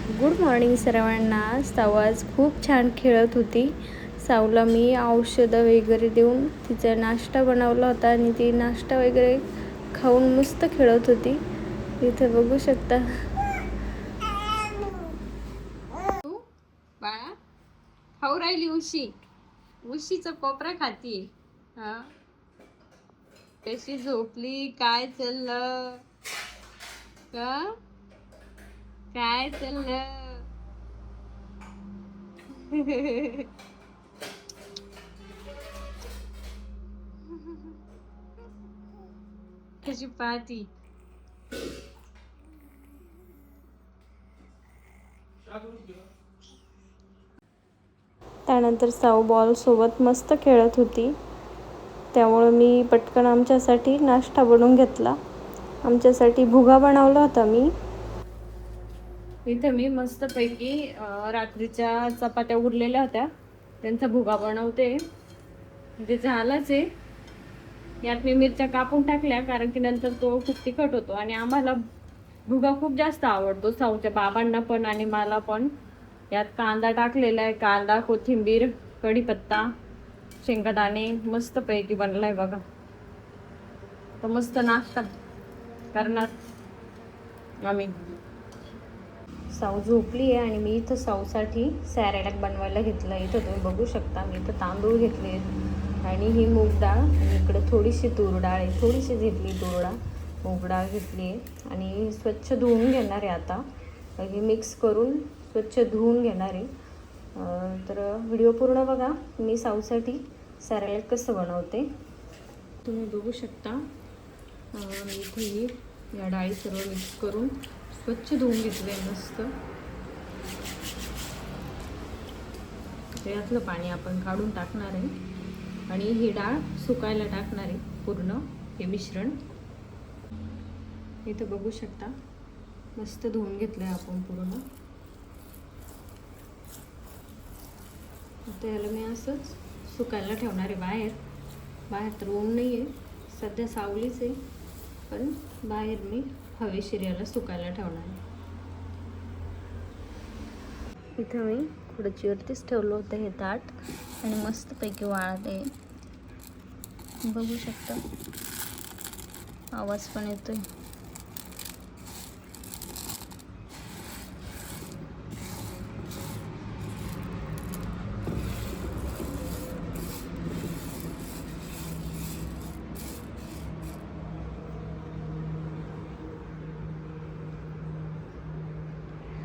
Good morning सर्वांना. साऊ आज खूप छान खेळत होती. साऊला मी औषधं वगैरे देऊन तिचा नाश्ता बनवला होता आणि ती नाश्ता वगैरे खाऊन मस्त खेळत होती. इथे बघू शकता. बाळा खाऊ राहिली उशीचा कोपरा खाती. हा कशी झोपली, काय चाललं का, काय चाललं कशी पाहती. त्यानंतर साऊ बॉल सोबत मस्त खेळत होती. त्यामुळे मी पटकन आमच्यासाठी नाश्ता बनवून घेतला. आमच्यासाठी भुगा बनवला होता मी. इथं मी मस्तपैकी रात्रीच्या चपात्या उरलेल्या होत्या, त्यांचा भुगा बनवते. म्हणजे झालाच आहे. यात मी मिरच्या कापून टाकल्या कारण की नंतर तो खूप तिखट होतो आणि आम्हाला भुगा खूप जास्त आवडतो, साऊच्या बाबांना पण आणि मला पण. यात कांदा टाकलेला आहे, कांदा, कोथिंबीर, कढीपत्ता, शेंगदाणे मस्तपैकी बनलाय बघा. तर मस्त नाश्ता करणार आम्ही. साऊ झोपली आहे आणि मी इथं साऊसाठी सॅरॅलॅक बनवायला घेतलं. इथं तुम्ही बघू शकता मी इथं तांदूळ घेतले आणि ही मूग डाळ आणि इकडे थोडीशी तूर डाळ आहे. थोडीशी घेतली तूर डाळ, मूग डाळ घेतली आहे आणि स्वच्छ धुवून घेणार आहे. आता हे मिक्स करून स्वच्छ धुवून घेणार आहे. तर व्हिडिओ पूर्ण बघा. मी साऊसाठी सॅरॅलॅक कसं बनवते तुम्ही बघू शकता. मी इथे या डाळी सर्व मिक्स करून स्वच्छ धुवून घेतले मस्त. यातलं पाणी आपण काढून टाकणार आहे आणि ही डाळ सुकायला टाकणार आहे पूर्ण हे मिश्रण. इथं बघू शकता मस्त धुवून घेतलं आहे आपण पूर्ण. आता याला मी असंच सुकायला ठेवणार आहे बाहेर तर ऊन नाही आहे सध्या, सावलीच आहे, पण बाहेर मी हवेशीर याला सुकायला ठेवणार आहे. इथं मी खुर्चीवरतीच ठेवलं होतं हे ताट आणि मस्तपैकी वाळते. बघू शकता आवाज पण येतोय.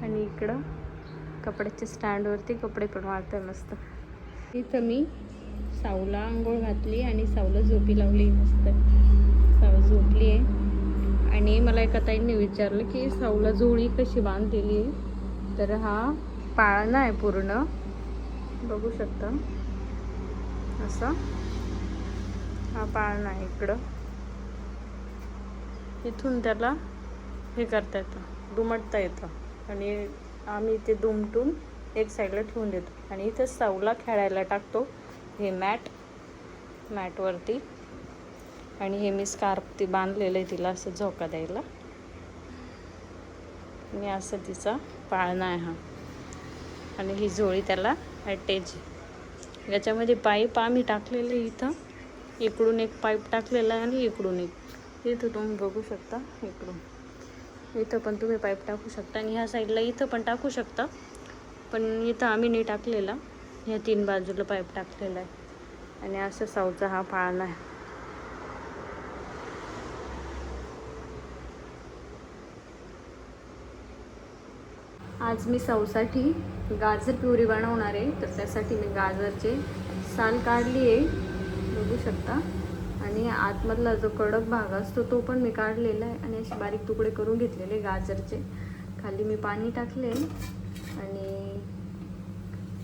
आणि इकडं कपड्याच्या स्टँडवरती कपडे पण वाळते मस्त. इथं मी साऊला आंघोळ घातली आणि साऊला झोपी लावली मस्त. साऊ झोपली आहे आणि मला एका ताईंनी विचारलं की साऊला झोळी कशी बांधलेली आहे. तर हा पाळणा आहे पूर्ण, बघू शकता असा हा पाळणा आहे. इकडं इथून त्याला हे करता येतं, दुमटता येतं आणि आम्ही ते दुमटून एक साईडला ठेवून देतो आणि इथं साऊला खेळायला टाकतो हे मॅटवरती. आणि हे मी स्कार्फ ते बांधलेलं आहे तिला असं झोका द्यायला आणि असं तिचा पाळणा आहे हा. आणि ही झोळी त्याला अटॅच. याच्यामध्ये पाईप आम्ही टाकलेलं आहे. इथं इकडून एक पाईप टाकलेला आहे आणि इकडून एक. इथं तुम्ही बघू शकता इथं पण तुम्ही पाईप टाकू शकता आणि ह्या साईडला इथं पण टाकू शकता, पण इथं आम्ही नाही टाकलेला. ह्या 3 बाजूला पाईप टाकलेला आहे आणि असं साऊचा हा पाळणा आहे. आज मी साऊसाठी गाजर प्युरी बनवणार आहे. तर त्यासाठी मी गाजरचे साल काढली आहे बघू शकता आणि आतमधला जो कडक भाग असतो तो पण मी काढलेला आहे आणि असे बारीक तुकडे करून घेतलेले गाजरचे. खाली मी पाणी टाकले आणि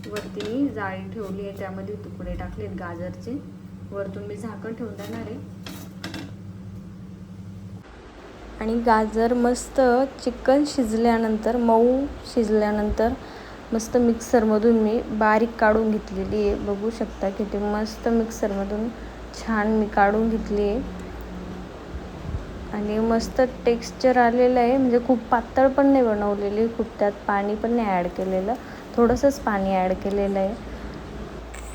वरती मी जाळी ठेवली आहे, त्यामध्ये तुकडे टाकलेत गाजरचे. वरतून मी झाकण ठेवून देणार आहे आणि गाजर मस्त चिकन शिजल्यानंतर, मऊ शिजल्यानंतर मस्त मिक्सरमधून मी बारीक काढून घेतलेली आहे. बघू शकता की ते मस्त मिक्सरमधून छान मी काढून घेतली आहे आणि मस्त टेक्स्चर आलेलं आहे. म्हणजे खूप पातळ पण नाही बनवलेली, खूप त्यात पाणी पण नाही ॲड केलेलं, थोडंसंच पाणी ॲड केलेलं आहे.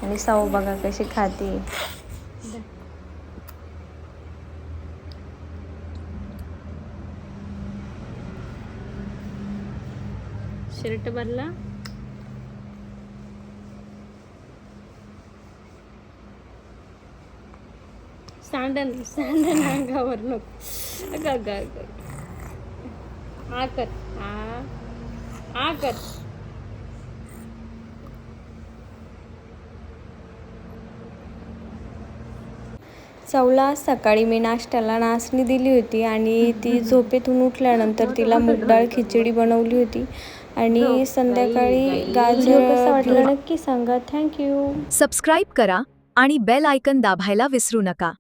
आणि साऊ बघा कशी खाते. शर्ट बदला. सांडन सांडन अंगावर नको. अगं अगं अगं. हा कर, हा कर. साऊला सकाळी मी नाश्त्याला नाचणी दिली होती आणि ती झोपेतून उठल्यानंतर तिला मूग डाळ खिचडी बनवली होती. आणि संध्याकाळी गाजर. कसं वाटलं नक्की सांगा. थँक्यू. सबस्क्राईब करा आणि बेल आयकन दाबायला विसरू नका.